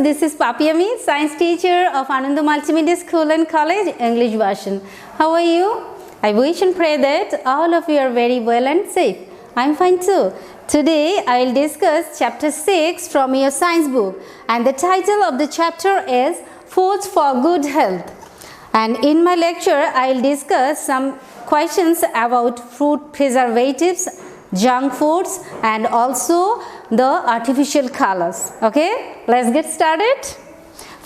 this is Papi Ami, science teacher of Ananda Multimedia School and College, English version. How are you? I wish and pray that all of you are very well and safe. I'm fine too. Today I will discuss chapter 6 from your science book, and the title of the chapter is Foods for Good Health. And in my lecture I will discuss some questions about fruit preservatives, junk foods, and also the artificial colors. Okay, let's get started.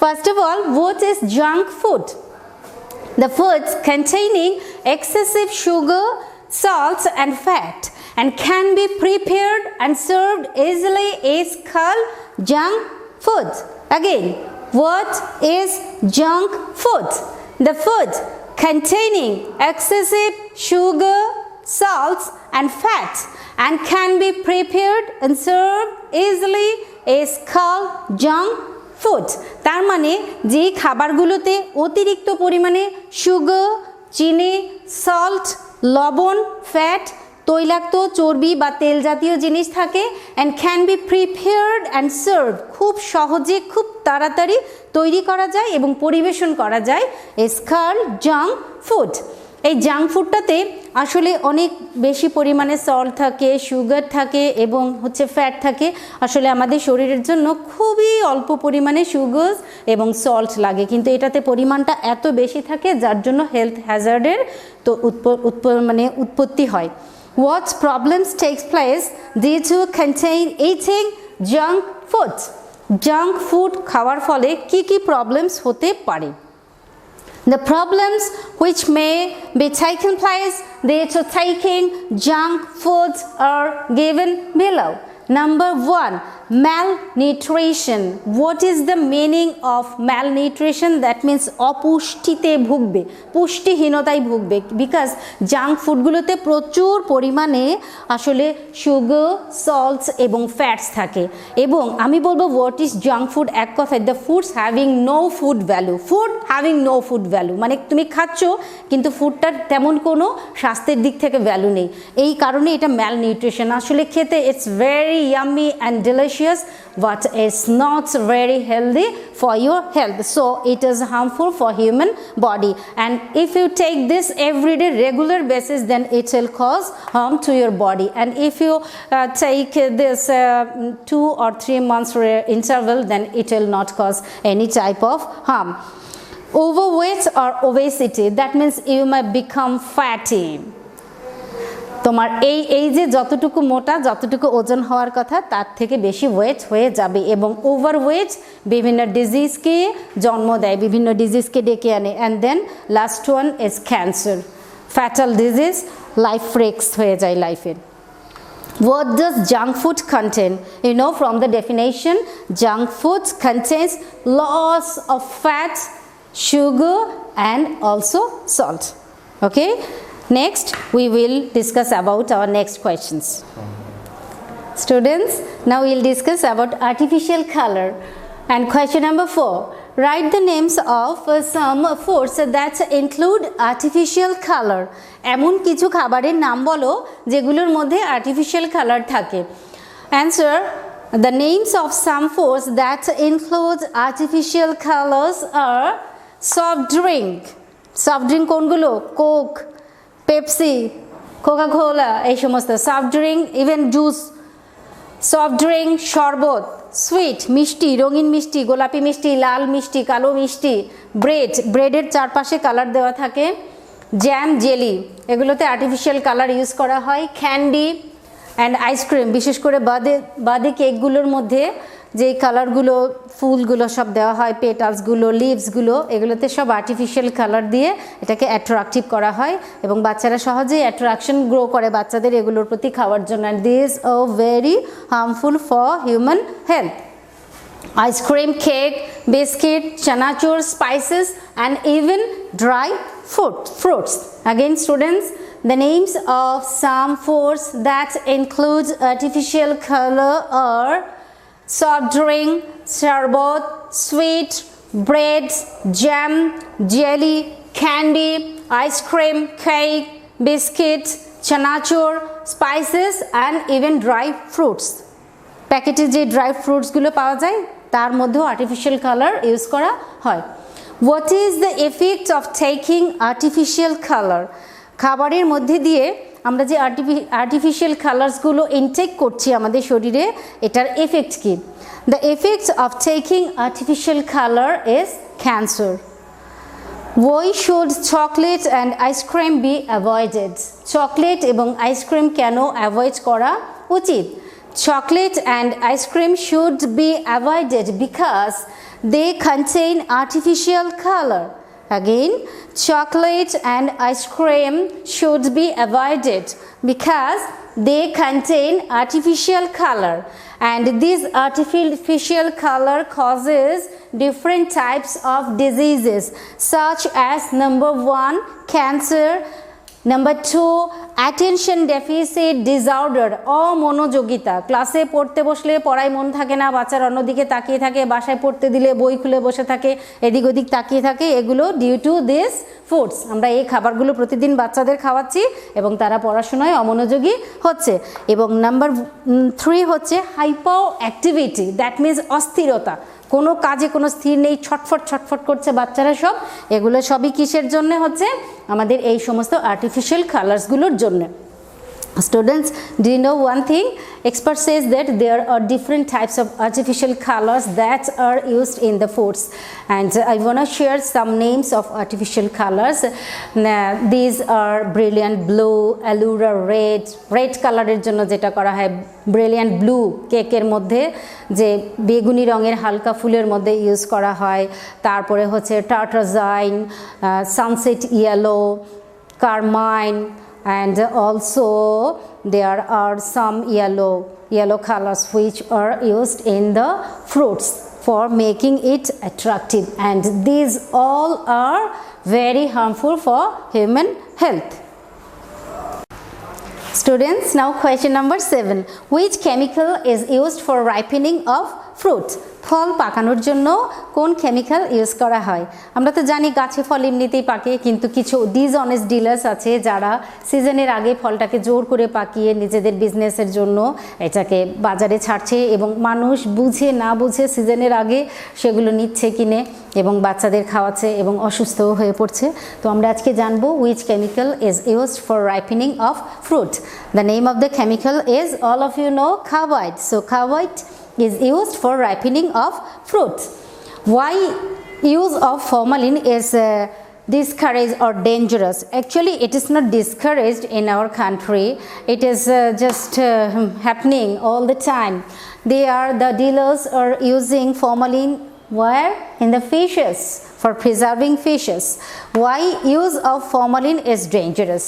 First of all, what is junk food? The foods containing excessive sugar, salt and fat and can be prepared and served easily is called junk food. Again, what is junk food? The food containing excessive sugar, salts and fats and can be prepared and served easily is called junk food. তার মানে যে খাবারগুলোতে অতিরিক্ত পরিমাণে sugar, চিনি, salt, লবণ, fat, তৈলাক্ত, চর্বি বা তেল জাতীয় জিনিস থাকে and can be prepared and served, খুব সহজে খুব তাড়াতাড়ি তৈরি করা যায় এবং পরিবেশন করা যায় is called junk food. এই জাঙ্ক ফুডটাতে আসলে অনেক বেশি পরিমাণে সল্ট থাকে, সুগার থাকে এবং ফ্যাট থাকে। আসলে আমাদের শরীরের জন্য খুবই অল্প পরিমাণে সুগার এবং সল্ট লাগে, কিন্তু এটাতে পরিমাণটা এত বেশি থাকে যার জন্য হেলথ হ্যাজার্ডের তো উৎপত্তি হয়। What problems takes place due to contain eating junk food? Junk food খাওয়ার ফলে কি কি প্রবলেমস হতে পারে? The problems which may be taken place due to taking junk foods are given below. Number 1, malnutrition. What is the meaning of malnutrition? That means অপুষ্টিতে ভুগবে, পুষ্টিহীনতায় ভুগবে, বিকজ জাঙ্ক ফুডগুলোতে প্রচুর পরিমাণে আসলে সুগার, সল্টস এবং ফ্যাটস থাকে। এবং আমি বলবো হোয়াট ইজ জাঙ্ক ফুড, এক কথায় the foods having no food value. Food having no food value মানে তুমি খাচ্ছ কিন্তু ফুডটার তেমন কোনো স্বাস্থ্যের দিক থেকে ভ্যালু নেই, এই কারণে এটা ম্যালনিউট্রিশন। আসলে খেতে it's very yummy and delicious, but it's not very healthy for your health, so it is harmful for human body. And if you take this everyday regular basis, then it will cause harm to your body. And if you take this 2 or 3 months interval, then it will not cause any type of harm. Overweight or obesity, that means you may become fatty. তোমার এই যে যতটুকু মোটা, যতটুকু ওজন হওয়ার কথা তার থেকে বেশি ওয়েট হয়ে যাবে, এবং ওভারওয়েট বিভিন্ন ডিজিজকে জন্ম দেয়, বিভিন্ন ডিজিজকে ডেকে আনে। And then last one is cancer, fatal disease, life risk হয়ে যায় লাইফের। What does junk food contain? You know from the definition, junk food contains lots of fat, sugar and also salt. Okay? Next, we will discuss about our next questions. Students, now we will discuss about artificial color. And question number 4, write the names of some foods that include artificial color. এমন কিছু খাবারের নাম বলো যেগুলোর মধ্যে artificial color থাকে। Answer, the names of some foods that include artificial colors are soft drink. Soft drink কোনগুলো? Coke, Pepsi, Coca কোলা, এই সমস্ত soft drink, even juice, soft drink, শরবত, সুইট মিষ্টি, রঙিন মিষ্টি, গোলাপি মিষ্টি, লাল মিষ্টি, কালো মিষ্টি, ব্রেডের চারপাশে কালার দেওয়া থাকে, জ্যাম, জেলি, এগুলোতে আর্টিফিশিয়াল কালার ইউজ করা হয়, ক্যান্ডি অ্যান্ড আইসক্রিম, বিশেষ করে বাদে কেকগুলোর মধ্যে যে কালারগুলো, ফুলগুলো সব দেওয়া হয়, পেটালসগুলো, লিভসগুলো, এগুলোতে সব আর্টিফিশিয়াল কালার দিয়ে এটাকে অ্যাট্রাকটিভ করা হয় এবং বাচ্চারা সহজেই অ্যাট্রাকশন গ্রো করে বাচ্চাদের এগুলোর প্রতি খাওয়ার জন্য। And this are very harmful for human health. Ice-cream, cake, biscuit, chanachur, spices and even dry fruits. Again students, the names of some foods that include artificial color are soft drink, sherbet, sweet, bread, jam, jelly, candy, ice cream, cake, biscuit, chanachur, spices and even dry fruits. প্যাকেটে যে dry ফ্রুটসগুলো পাওয়া যায় তার মধ্যেও artificial colour use করা হয়। What is the effect of taking artificial colour? খাবারের মধ্যে দিয়ে আমরা যে আর্টিফিশিয়াল কালার্সগুলো ইনটেক করছি আমাদের শরীরে, এটার এফেক্ট কী? The effect of taking artificial colour is cancer. Why should chocolate and ice cream be avoided? Chocolate এবং আইসক্রিম কেন অ্যাভয়েড করা উচিত? Chocolate and ice cream should be avoided because they contain artificial color. Again, chocolate and ice cream should be avoided because they contain artificial color, and this artificial color causes different types of diseases such as number 1 cancer, number 2 attention deficit disorder, অমনোযোগিতা। ক্লাসে পড়তে বসলে পড়ায় মন থাকে না, বাচ্চার অন্যদিকে তাকিয়ে থাকে, বাসায় পড়তে দিলে বই খুলে বসে থাকে, এদিক ওদিক তাকিয়ে থাকে, এগুলো ডিউ টু দিস ফুডস। আমরা এই খাবারগুলো প্রতিদিন বাচ্চাদের খাওয়াচ্ছি এবং তারা পড়াশোনায় অমনোযোগী হচ্ছে। এবং নাম্বার 3 হচ্ছে হাইপার অ্যাক্টিভিটি, দ্যাট মিনস অস্থিরতা, কোনো কাজে কোনো স্থির নেই, ছটফট ছটফট করছে বাচ্চারা সব। এগুলো সবই কিসের জন্য হচ্ছে? আমাদের এই সমস্ত আর্টিফিশিয়াল কালার্সগুলোর জন্য। Students, do you know one thing? Expert says that there are different types of artificial colors that are used in the foods, and I want to share some names of artificial colors. These are brilliant blue, allura red, red কালারের জন্য যেটা করা হয় brilliant blue, কেকের মধ্যে যে বেগুনি রঙের হালকা ফুলের মধ্যে ইউজ করা হয়। তারপরে হচ্ছে tartrazine, sunset yellow, carmine, and also there are some yellow colors which are used in the fruits for making it attractive, and these all are very harmful for human health. Students, now question number 7. Which chemical is used for ripening of fruit? ফল পাকানোর জন্য কোন chemical use করা হয়? আমরা তো জানি গাছে ফল এমনিতেই পাকে, কিন্তু কিছু ডিসঅনেস্ট ডিলার্স আছে যারা সিজনের আগে ফলটাকে জোর করে পাকিয়ে নিজেদের বিজনেসের জন্য এটাকে বাজারে ছাড়ছে এবং মানুষ বুঝে না বুঝে সিজনের আগে সেগুলো নিচ্ছে কিনে এবং বাচ্চাদের খাওয়াচ্ছে এবং অসুস্থও হয়ে পড়ছে। তো আমরা আজকে জানবো which chemical is used for ripening of fruit. The name of the chemical is, all of you know, carbide. So carbide is used for ripening of fruits. Why use of formalin is discouraged or dangerous? Actually, it is not discouraged in our country. It is just happening all the time. The dealers are using formalin where? In the fishes, for preserving fishes. Why use of formalin is dangerous?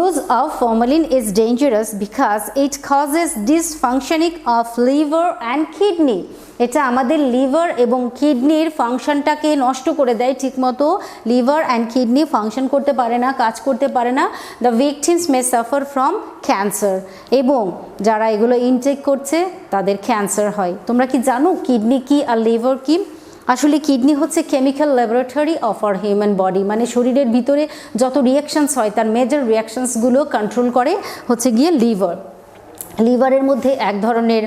Use of formalin is dangerous because it causes dysfunctioning of liver and kidney. এটা আমাদের liver এবং কিডনির ফাংশনটাকে নষ্ট করে দেয়। ঠিকমতো liver and kidney function করতে পারে না, কাজ করতে পারে না। The victims may suffer from cancer, এবং যারা এগুলো ইনটেক করছে তাদের ক্যান্সার হয়। তোমরা কি জানো কিডনি কি আর লিভার কি? আসলে কিডনি হচ্ছে chemical laboratory of our human body, মানে শরীরের ভিতরে যত রিয়াকশানস হয় তার মেজর রিয়াকশানসগুলো কন্ট্রোল করে হচ্ছে গিয়ে লিভার। লিভারের মধ্যে এক ধরনের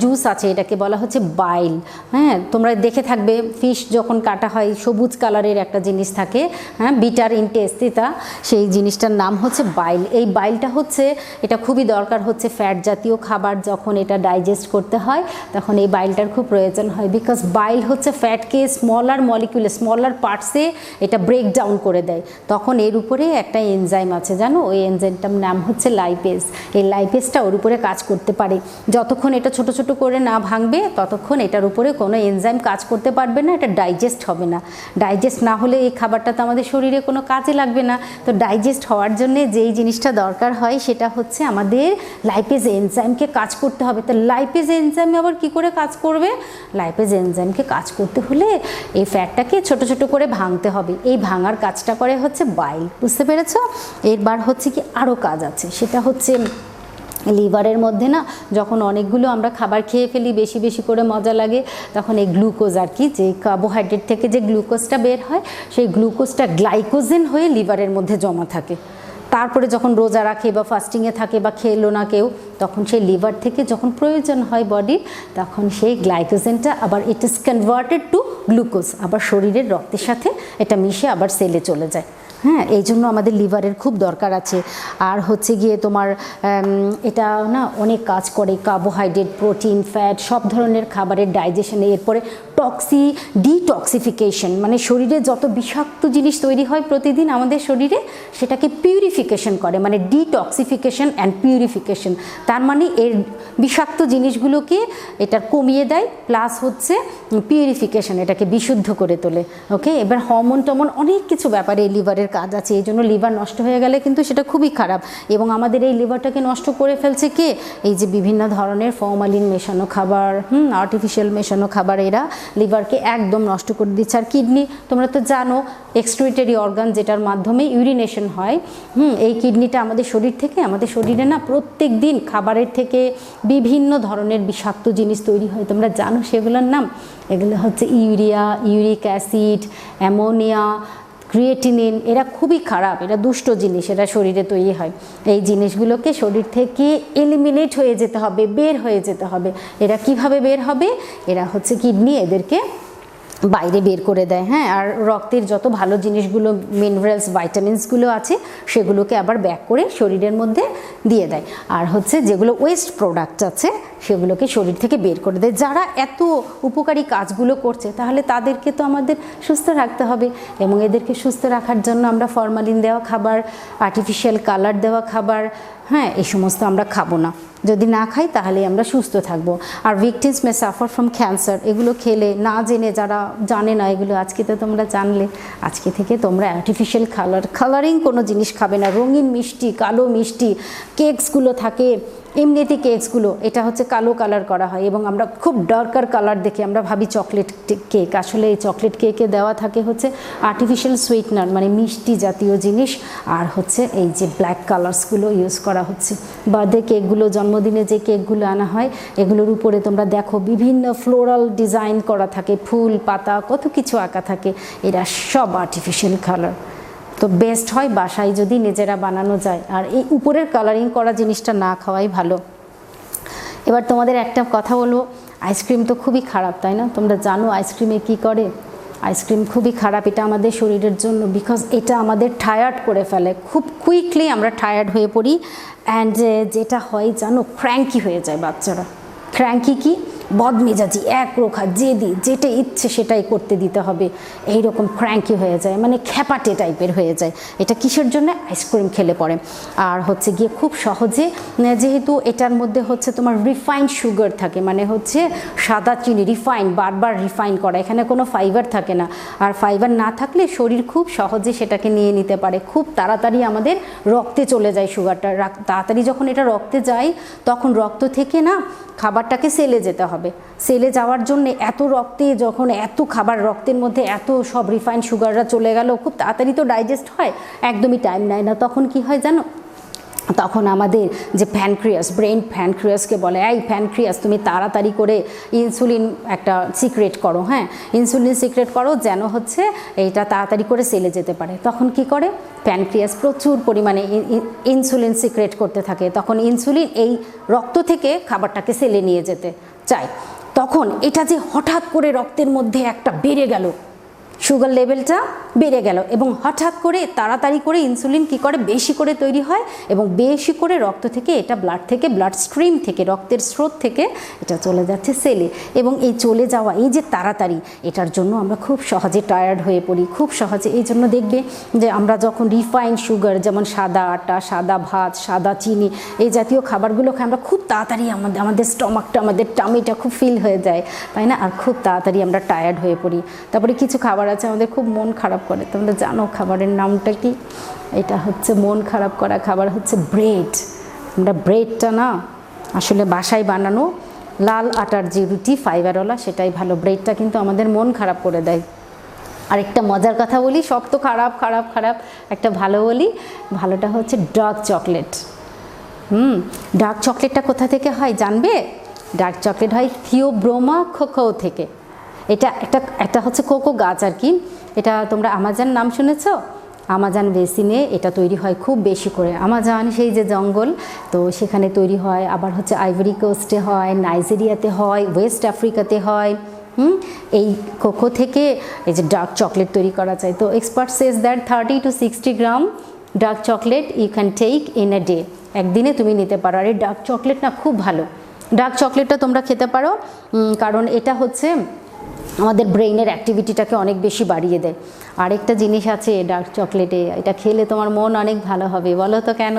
জুস আছে, এটাকে বলা হচ্ছে বাইল। হ্যাঁ, তোমরা দেখে থাকবে ফিশ যখন কাটা হয় সবুজ কালারের একটা জিনিস থাকে, হ্যাঁ, বিটার ইনটেস্টিতা, সেই জিনিসটার নাম হচ্ছে বাইল। এই বাইলটা হচ্ছে, এটা খুবই দরকার হচ্ছে ফ্যাট জাতীয় খাবার যখন এটা ডাইজেস্ট করতে হয় তখন এই বাইলটার খুব প্রয়োজন হয়, বিকজ বাইল হচ্ছে ফ্যাটকে স্মলার মলিকিউলে, স্মলার পার্টসে এটা ব্রেক ডাউন করে দেয়। তখন এর উপরে একটা এনজাইম আছে, জানো, ওই এনজাইমটার নাম হচ্ছে লাইপেজ। এই লাইপেজটা ওর উপরে কাজ করতে পারে। যতক্ষণ এটা ছোট ছোট করে না ভাঙবে ততক্ষণ এটার উপরে কোনো এনজাইম কাজ করতে পারবে না, এটা ডাইজেস্ট হবে না। ডাইজেস্ট না হলে এই খাবারটা তো আমাদের শরীরে কোনো কাজে লাগবে না। তো ডাইজেস্ট হওয়ার জন্য যেই জিনিসটা দরকার হয় সেটা হচ্ছে আমাদের লাইপেজ এনজাইমকে কাজ করতে হবে। তো লাইপেজ এনজাইম আবার কি করে কাজ করবে? লাইপেজ এনজাইমকে কাজ করতে হলে এই ফ্যাটটাকে ছোট ছোট করে ভাঙতে হবে। এই ভাঙার কাজটা করে হচ্ছে বাইল। বুঝতে পেরেছ? এরবার হচ্ছে কি আরও কাজ আছে, সেটা হচ্ছে লিভারের মধ্যে না যখন অনেকগুলো আমরা খাবার খেয়ে ফেলি, বেশি বেশি করে মজা লাগে, তখন এই গ্লুকোজ আর কি, যে কার্বোহাইড্রেট থেকে যে গ্লুকোজটা বের হয় সেই গ্লুকোজটা গ্লাইকোজেন হয়ে লিভারের মধ্যে জমা থাকে। তারপরে যখন রোজা রাখে বা ফাস্টিংয়ে থাকে বা খেলো না কেউ, তখন সেই লিভার থেকে যখন প্রয়োজন হয় বডির, তখন সেই গ্লাইকোজেনটা আবার it is converted to glucose, আবার শরীরের রক্তের সাথে এটা মিশে আবার সেলে চলে যায়। হ্যাঁ, এই জন্য আমাদের লিভারের খুব দরকার আছে। আর হচ্ছে গিয়ে তোমার এটা না অনেক কাজ করে, কার্বোহাইড্রেট, প্রোটিন, ফ্যাট সব ধরনের খাবারের ডাইজেশনে। এরপরে ডিটক্সিফিকেশন, মানে শরীরে যত বিষাক্ত জিনিস তৈরি হয় প্রতিদিন আমাদের শরীরে, সেটাকে পিউরিফিকেশন করে, মানে ডিটক্সিফিকেশন অ্যান্ড পিউরিফিকেশন। তার মানে এর বিষাক্ত জিনিসগুলোকে এটা কমিয়ে দেয়, প্লাস হচ্ছে পিউরিফিকেশন, এটাকে বিশুদ্ধ করে তোলে। ওকে, এবার হরমোন টমন অনেক কিছু ব্যাপারে এই লিভারের কাজ আছে। এই জন্য লিভার নষ্ট হয়ে গেলে কিন্তু সেটা খুবই খারাপ। এবং আমাদের এই লিভারটাকে নষ্ট করে ফেলছে কে? এই যে বিভিন্ন ধরনের ফরমালিন মেশানো খাবার, আর্টিফিশিয়াল মেশানো খাবার, এরা লিভারকে একদম নষ্ট করে দিচ্ছে। আর কিডনি, তোমরা তো জানো এক্সক্রিটরি অর্গান, যেটার মাধ্যমে ইউরিনেশন হয়। এই কিডনিটা আমাদের শরীর থেকে, আমাদের শরীরে না প্রত্যেক দিন খাবারের থেকে বিভিন্ন ধরনের বিষাক্ত জিনিস তৈরি হয়। তোমরা জানো সেগুলোর নাম? এগুলো হচ্ছে urea, uric acid, ammonia, creatinine. এরা খুবই খারাপ, এরা দুষ্ট জিনিস, এরা শরীরে তৈরি হয়। এই জিনিসগুলোকে শরীর থেকে এলিমিনেট হয়ে যেতে হবে, বের হয়ে যেতে হবে। এরা কিভাবে বের হবে? এরা হচ্ছে কিডনি এদেরকে বাইরে বের করে দেয়। হ্যাঁ, আর রক্তের যত ভালো জিনিসগুলো, মিনারেলস, ভাইটামিনসগুলো আছে, সেগুলোকে আবার ব্যাক করে শরীরের মধ্যে দিয়ে দেয়। আর হচ্ছে যেগুলো ওয়েস্ট প্রোডাক্ট আছে, সেগুলোকে শরীর থেকে বের করে দেয়। যারা এত উপকারী কাজগুলো করছে, তাহলে তাদেরকে তো আমাদের সুস্থ রাখতে হবে। এবং এদেরকে সুস্থ রাখার জন্য আমরা ফরমালিন দেওয়া খাবার, আর্টিফিশিয়াল কালার দেওয়া খাবার, হ্যাঁ, এই সমস্ত আমরা খাবো না। যদি না খাই তাহলে আমরা সুস্থ থাকবো। আর victims may suffer from cancer, এগুলো খেলে না জেনে, যারা জানে না এগুলো, আজকে তো তোমরা জানলে। আজকে থেকে তোমরা আর্টিফিশিয়াল কালারিং কোনো জিনিস খাবে না। রঙিন মিষ্টি, কালো মিষ্টি, কেকসগুলো থাকে, এমনিতে কেকসগুলো এটা হচ্ছে কালো কালার করা হয়, এবং আমরা খুব ডার্কার কালার দেখে আমরা ভাবি চকলেট কেক। আসলে এই চকলেট কেকে দেওয়া থাকে হচ্ছে আর্টিফিশিয়াল সুইটনার, মানে মিষ্টি জাতীয় জিনিস। আর হচ্ছে এই যে ব্ল্যাক কালার্সগুলো ইউজ করা হচ্ছে। বার্থডে কেকগুলো, জন্মদিনে যে কেকগুলো আনা হয়, এগুলোর উপরে তোমরা দেখো বিভিন্ন ফ্লোরাল ডিজাইন করা থাকে, ফুল পাতা কত কিছু আঁকা থাকে। এরা সব আর্টিফিশিয়াল কালার। তো বেস্ট হয় বাসায় যদি নিজেরা বানানো যায়, আর এই উপরের কালারিং করা জিনিসটা না খাওয়াই ভালো। এবার তোমাদের একটা কথা বলবো, আইসক্রিম তো খুবই খারাপ, তাই না? তোমরা জানো আইসক্রিমে কি করে? আইসক্রিম খুবই খারাপ এটা আমাদের শরীরের জন্য, বিকজ এটা আমাদের টায়ার্ড করে ফেলে। খুব কুইকলি আমরা টায়ার্ড হয়ে পড়ি। অ্যান্ড যেটা হয় জানো, ক্র্যাঙ্কি হয়ে যায় বাচ্চারা। ক্র্যাঙ্কি কি? বদমেজাজি, একরোখা, জেদি, যেটা ইচ্ছে সেটাই করতে দিতে হবে, এইরকম ক্র্যাঙ্কি হয়ে যায়, মানে খ্যাপাটে টাইপের হয়ে যায়। এটা কিসের জন্য? আইসক্রিম খেলে পড়ে। আর হচ্ছে গিয়ে খুব সহজে, যেহেতু এটার মধ্যে হচ্ছে তোমার রিফাইন্ড সুগার থাকে, মানে হচ্ছে সাদা চিনি, রিফাইন, বারবার রিফাইন করা, এখানে কোনো ফাইবার থাকে না। আর ফাইবার না থাকলে শরীর খুব সহজে সেটাকে নিয়ে নিতে পারে, খুব তাড়াতাড়ি আমাদের রক্তে চলে যায় সুগারটা। তাড়াতাড়ি যখন এটা রক্তে যায়, তখন রক্ত থেকে না খাবারটাকে সেলে যেতে হবে। সেলে যাওয়ার জন্য এত রক্তে, যখন এত খাবার রক্তের মধ্যে এত সব রিফাইন্ড সুগাররা চলে গেল, খুব তাড়াতাড়ি তো ডাইজেস্ট হয়, একদমই টাইম নেয় না। তখন কি হয় জানো? তখন আমাদের যে প্যানক্রিয়াস, ব্রেন প্যানক্রিয়াসকে বলে, এই প্যানক্রিয়াস তুমি তাড়াতাড়ি করে ইনসুলিন একটা সিক্রেট করো। হ্যাঁ, ইনসুলিন সিক্রেট করো যেন হচ্ছে এইটা তাড়াতাড়ি করে সেলে যেতে পারে। তখন কি করে? প্যানক্রিয়াস প্রচুর পরিমাণে ইনসুলিন সিক্রেট করতে থাকে। তখন ইনসুলিন এই রক্ত থেকে খাবারটাকে সেলে নিয়ে যেতে চায়। তখন এটা যে হঠাৎ করে রক্তের মধ্যে একটা বেড়ে গেল, সুগার লেভেলটা বেড়ে গেল, এবং হঠাৎ করে তাড়াতাড়ি করে ইনসুলিন কি করে? বেশি করে তৈরি হয়, এবং বেশি করে রক্ত থেকে এটা ব্লাড থেকে, ব্লাড স্ট্রিম থেকে, রক্তের স্রোত থেকে এটা চলে যাচ্ছে সেলে। এবং এই চলে যাওয়া, এই যে তাড়াতাড়ি, এটার জন্য আমরা খুব সহজে টায়ার্ড হয়ে পড়ি, খুব সহজে। এই জন্য দেখবে যে আমরা যখন রিফাইন্ড সুগার, যেমন সাদা আটা, সাদা ভাত, সাদা চিনি, এই জাতীয় খাবারগুলোকে আমরা খুব তাড়াতাড়ি আমাদের স্টমাকটা, আমাদের টামিটা খুব ফিল হয়ে যায়, তাই না? আর খুব তাড়াতাড়ি আমরা টায়ার্ড হয়ে পড়ি। তারপরে কিছু খাবার আছে আমাদের খুব মন খারাপ করে। তোমরা জানো খাবারের নামটা কি? এটা হচ্ছে মন খারাপ করা খাবার হচ্ছে ব্রেড। আমরা ব্রেডটা না আসলে বাসায় বানানো লাল আটার যে রুটি ফাইবারওয়ালা, সেটাই ভালো। ব্রেডটা কিন্তু আমাদের মন খারাপ করে দেয়। আরেকটা মজার কথা বলি, সব তো খারাপ খারাপ খারাপ, একটা ভালো বলি। ভালোটা হচ্ছে ডার্ক চকলেট। ডার্ক চকলেটটা কোথা থেকে হয় জানবে? ডার্ক চকলেট হয় থিওব্রোমা কোকো থেকে। এটা একটা হচ্ছে কোকো গাছ আর কি। এটা তোমরা আমাজন নাম শুনেছ? আমাজন বেসিনে এটা তৈরি হয় খুব বেশি করে। আমাজন সেই যে জঙ্গল, তো সেখানে তৈরি হয়। আবার হচ্ছে আইভরি কোস্টে হয়, নাইজেরিয়াতে হয়, ওয়েস্ট আফ্রিকাতে হয়। এই কোকো থেকে এই যে ডার্ক চকলেট তৈরি করা যায়। তো expert says that 30 to 60 gram dark chocolate you can take in a day. একদিনে তুমি নিতে পারো। আর এই ডার্ক চকলেট না খুব ভালো, ডার্ক চকলেটটা তোমরা খেতে পারো, কারণ এটা হচ্ছে আমাদের ব্রেইনের অ্যাক্টিভিটিটাকে অনেক বেশি বাড়িয়ে দেয়। আরেকটা জিনিস আছে ডার্ক চকলেটে, এটা খেলে তোমার মন অনেক ভালো হবে। বলো তো কেন?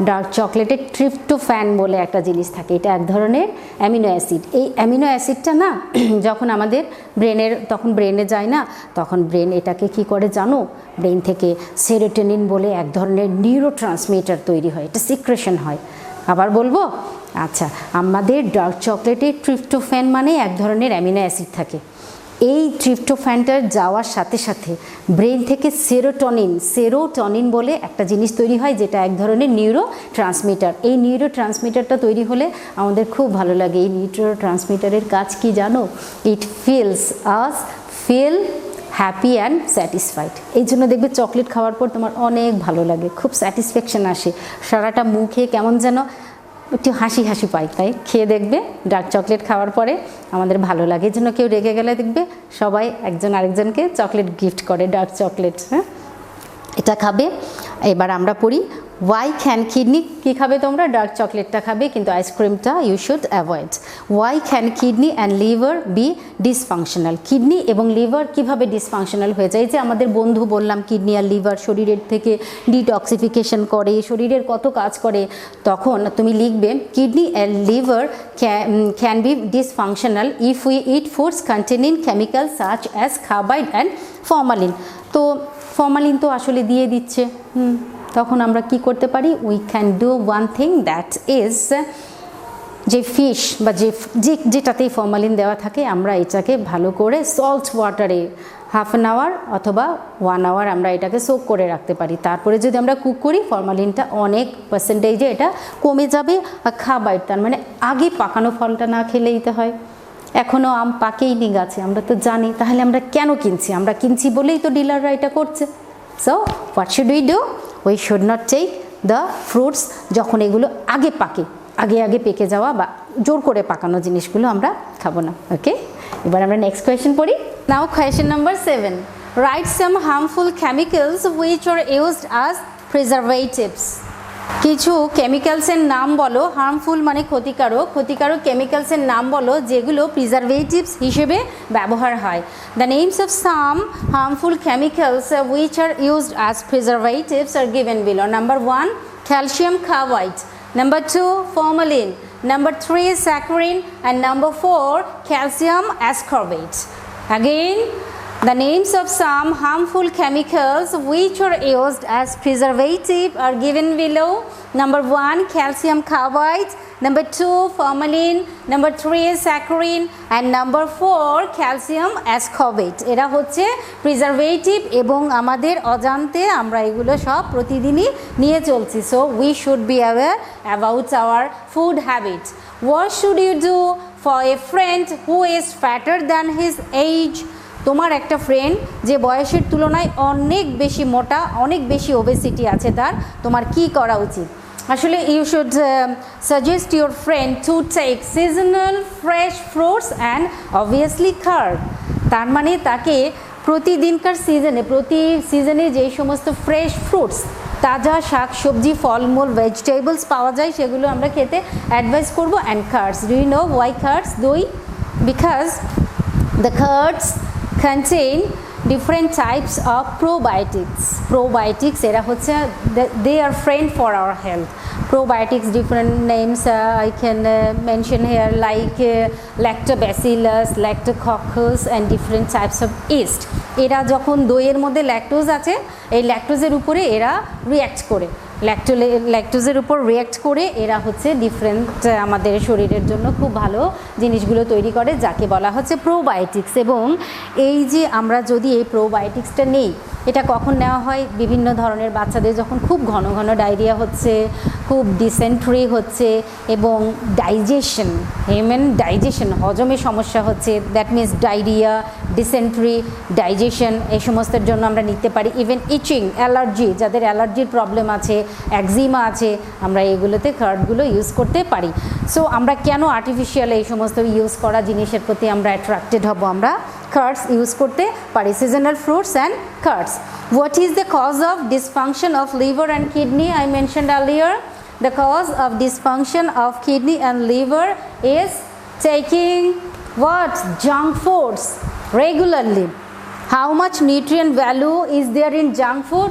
ডার্ক চকলেটে ট্রিপ্টোফ্যান বলে একটা জিনিস থাকে, এটা এক ধরনের অ্যামিনো অ্যাসিড। এই অ্যামিনো অ্যাসিডটা না যখন আমাদের তখন ব্রেনে যায় না, তখন ব্রেন এটাকে কি করে জানো? ব্রেন থেকে সেরোটোনিন বলে এক ধরনের নিউরোট্রান্সমিটার তৈরি হয়, এটা সিক্রেশন হয়। আবার বলবো? আচ্ছা, আমাদের ডার্ক চকলেটে ট্রিপ্টোফ্যান মানে এক ধরনের অ্যামিনো অ্যাসিড থাকে। এই ট্রিপ্টোফ্যানটার যাওয়ার সাথে সাথে ব্রেন থেকে সেরোটনিন বলে একটা জিনিস তৈরি হয়, যেটা এক ধরনের নিউরো ট্রান্সমিটার। এই নিউরো ট্রান্সমিটারটা তৈরি হলে আমাদের খুব ভালো লাগে। এই নিউরো ট্রান্সমিটারের কাজ কি জানো? It feel happy and satisfied. এই জন্য দেখবে চকলেট খাওয়ার পর তোমার অনেক ভালো লাগে, খুব স্যাটিসফ্যাকশন আসে, সারাটা মুখে কেমন যেন একটু হাসি হাসি পাই। তাই খেয়ে দেখবে ডার্ক চকলেট খাওয়ার পরে আমাদের ভালো লাগে। এই জন্য কেউ রেগে গেলে দেখবে সবাই একজন আরেকজনকে চকলেট গিফট করে, ডার্ক চকলেট। হ্যাঁ, এটা খাবে। এবার আমরা পড়ি ওয়াই ক্যান কিডনি, কী খাবে তোমরা? ডার্ক চকলেটটা খাবে, কিন্তু আইসক্রিমটা you should avoid. Why can kidney and liver be dysfunctional? Kidney এবং লিভার কিভাবে ডিসফাংশনাল হয়ে যায়? এই যে আমাদের বন্ধু বললাম, কিডনি আর লিভার শরীরের থেকে ডিটক্সিফিকেশন করে, শরীরের কত কাজ করে। তখন তুমি লিখবে kidney and liver can be dysfunctional if we eat foods containing chemical such as carbide and formalin. তো ফর্মালিন তো আসলে দিয়ে দিচ্ছে, তখন আমরা কি করতে পারি? We can do one thing, that is যে ফিশ বা যেটাতেই ফর্মালিন দেওয়া থাকে, আমরা এটাকে ভালো করে সল্ট ওয়াটারে হাফ অ্যান আওয়ার অথবা 1 আওয়ার আমরা এটাকে সোক করে রাখতে পারি। তারপরে যদি আমরা কুক করি, ফর্মালিনটা অনেক পার্সেন্টেজে এটা কমে যাবে। আর খাবার, তার মানে আগে পাকানো ফলটা না খেলেই তো হয়। এখনও আম পাকেইনি গাছে, আমরা তো জানি, তাহলে আমরা কেন কিনছি? আমরা কিনছি বলেই তো ডিলাররা এটা করছে। So what should we do? We should not take the fruits যখন এগুলো আগে পাকে, আগে পেকে যাওয়া বা জোর করে পাকানো জিনিসগুলো আমরা খাবো না। ওকে, এবার আমরা নেক্সট কোয়েশ্চেন পড়ি। Now question number 7, write some harmful chemicals which are used as preservatives. কিছু কেমিক্যালসের নাম বলো, হার্মফুল মানে ক্ষতিকারক, ক্ষতিকারক কেমিক্যালসের নাম বলো যেগুলো প্রিজারভেটিভস হিসেবে ব্যবহার হয়। The names of some harmful chemicals which are used as preservatives are given below. Number 1 calcium carbide, number 2 formalin, number 3 saccharin, and number 4 calcium ascorbate. Again, the names of some harmful chemicals which are used as preservative are given below. Number 1 calcium carbide, number 2 formalin, number 3 saccharin, and number 4 calcium ascorbate. এরা হচ্ছে preservative এবং আমাদের অজান্তে আমরা এগুলো সব প্রতিদিনই নিয়ে চলছি। So we should be aware about our food habits. What should you do for a friend who is fatter than his age? তোমার একটা ফ্রেন্ড যে বয়সের তুলনায় অনেক বেশি মোটা, অনেক বেশি ওবেসিটি আছে, তার তোমার কি করা উচিত? আসলে you should suggest your friend to take seasonal fresh fruits and obviously curd. তার মানে তাকে প্রতিদিনকার প্রতি সিজনে যেই সমস্ত ফ্রেশ ফ্রুটস, তাজা শাক সবজি, ফলমূল, ভেজিটেবলস পাওয়া যায় সেগুলো আমরা খেতে অ্যাডভাইস করবো। And curds, do you know why curds? দই, because the curds contain different types of probiotics এরা হচ্ছে they are friend for our health. Probiotics, different names I can mention here, like lactobacillus, lactococcus, and different types of yeast. এরা যখন দইয়ের মধ্যে lactose আছে, এই ল্যাকটোজের উপরে এরা রিঅ্যাক্ট করে, ল্যাকটোজের উপর রিঅ্যাক্ট করে এরা হচ্ছে ডিফারেন্ট আমাদের শরীরের জন্য খুব ভালো জিনিসগুলো তৈরি করে, যাকে বলা হচ্ছে প্রোবায়োটিক্স। এবং এই যে আমরা যদি এই প্রোবায়োটিক্সটা নেই, এটা কখন নেওয়া হয়? বিভিন্ন ধরনের বাচ্চাদের যখন খুব ঘন ঘন ডায়রিয়া হচ্ছে, খুব ডিসেন্ট্রি হচ্ছে এবং ডাইজেশন, ডাইজেশন, হজমে সমস্যা হচ্ছে, that means diarrhoea, dysentery, digestion, এই সমস্তের জন্য আমরা নিতে পারি। ইভেন ইচিং, অ্যালার্জি, যাদের অ্যালার্জির প্রবলেম আছে, একজিমা আছে, আমরা এগুলোতে কার্ডগুলো ইউজ করতে পারি। সো আমরা কেন আর্টিফিশিয়াল এই সমস্ত ইউজ করা জিনিসের প্রতি আমরা অ্যাট্রাক্টেড হব? আমরা কার্ডস ইউজ করতে পারি, seasonal fruits and cards. What is the cause of dysfunction of liver and kidney? I mentioned earlier. The cause of dysfunction of kidney and liver is taking what? Junk foods regularly. How much nutrient value is there in junk food?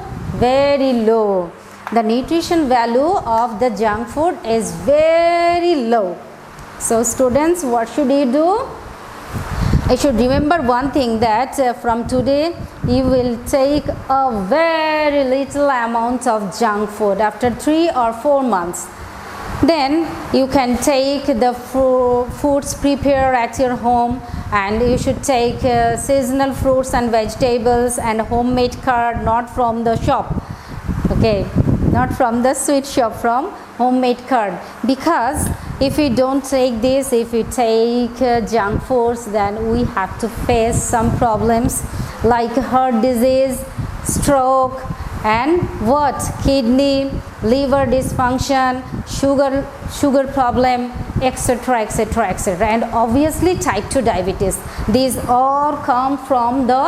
Very low. The nutrition value of the junk food is very low. So students, what should you do? I should remember one thing, that from today you will take a very little amount of junk food after 3 or 4 months. Then you can take the foods prepared at your home, and you should take seasonal fruits and vegetables and homemade curd, not from the shop, okay, not from the sweet shop, from homemade curd. Because if we don't take this, if we take junk foods, then we have to face some problems like heart disease, stroke, and what? Kidney, liver dysfunction, sugar problem, etc., etc., etc., and obviously type 2 diabetes. These all come from the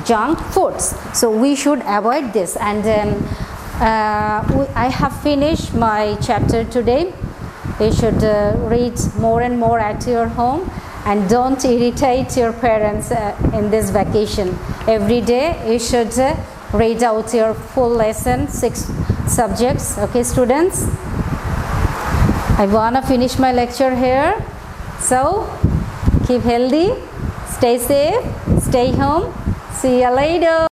junk foods, so we should avoid this. And I have finished my chapter today. You should read more and more at your home, and don't irritate your parents in this vacation. Every day you should read out your full lesson, 6 subjects. Okay students, I wanna finish my lecture here. So keep healthy, stay safe, stay home, see you later.